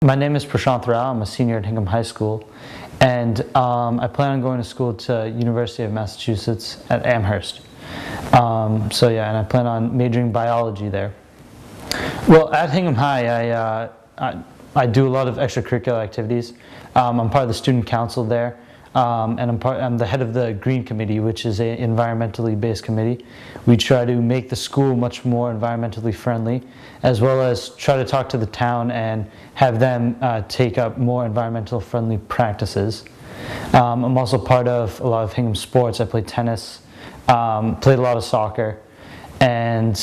My name is Prashanth Rau. I'm a senior at Hingham High School, and I plan on going to school to University of Massachusetts at Amherst. And I plan on majoring biology there. Well, at Hingham High, I do a lot of extracurricular activities. I'm part of the student council there, and I'm the head of the Green Committee, which is an environmentally based committee. We try to make the school much more environmentally friendly, as well as try to talk to the town and have them take up more environmental friendly practices. I'm also part of a lot of Hingham sports. I played tennis, played a lot of soccer, and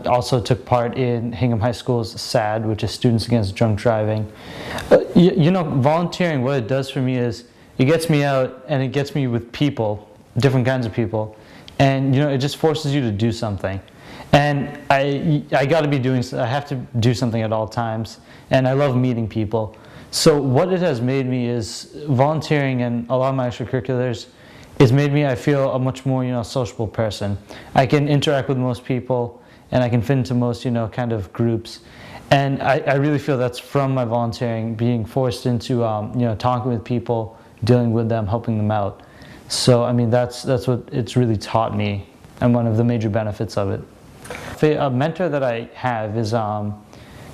also took part in Hingham High School's SAD, which is Students Against Drunk Driving. Volunteering, what it does for me is it gets me out and it gets me with people, different kinds of people, and it just forces you to do something. And I have to do something at all times, and I love meeting people. So what it has made me is volunteering and a lot of my extracurriculars. It's made me, I feel, a much more, sociable person. I can interact with most people, and I can fit into most, kind of groups. And I really feel that's from my volunteering, being forced into, talking with people, dealing with them, helping them out. So, I mean, that's what it's really taught me, and one of the major benefits of it. A mentor that I have is,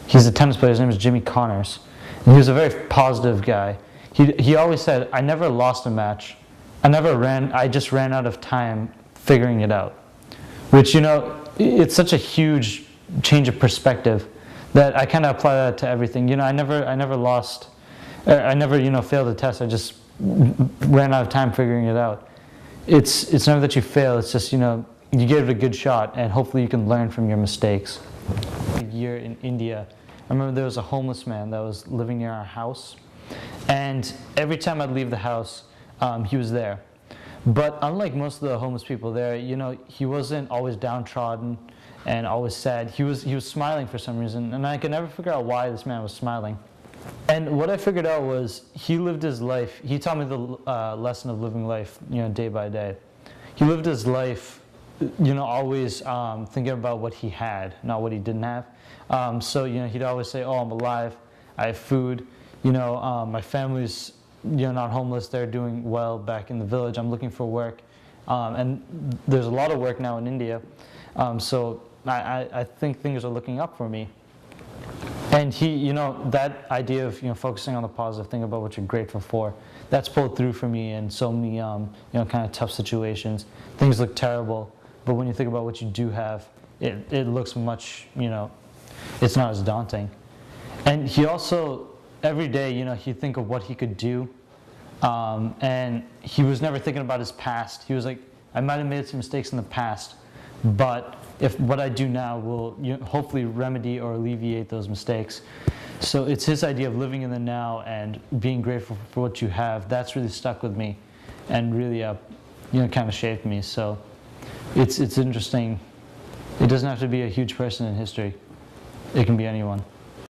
he's a tennis player. His name is Jimmy Connors. And he was a very positive guy. He always said, "I never lost a match. I just ran out of time figuring it out." Which, it's such a huge change of perspective that I kind of apply that to everything. I never lost, I never, failed a test. I just ran out of time figuring it out. It's never that you fail. It's just, you give it a good shot, and hopefully you can learn from your mistakes. A year in India, I remember there was a homeless man that was living near our house, and every time I'd leave the house, he was there. But unlike most of the homeless people there, he wasn't always downtrodden and always sad. He was smiling for some reason, and I could never figure out why this man was smiling. And what I figured out was he lived his life. He taught me the lesson of living life, day by day. He lived his life, always thinking about what he had, not what he didn't have. He'd always say, "Oh, I'm alive. I have food. My family's not homeless. They're doing well back in the village. I'm looking for work." And there's a lot of work now in India. So I think things are looking up for me. And he, that idea of, focusing on the positive, thing about what you're grateful for, that's pulled through for me in so many, kind of tough situations. Things look terrible, but when you think about what you do have, it looks much, it's not as daunting. And he also, every day, he'd think of what he could do, and he was never thinking about his past. He was like, "I might have made some mistakes in the past, but if what I do now will hopefully remedy or alleviate those mistakes." So it's his idea of living in the now and being grateful for what you have. That's really stuck with me, and really, kind of shaped me. So it's interesting. It doesn't have to be a huge person in history. It can be anyone.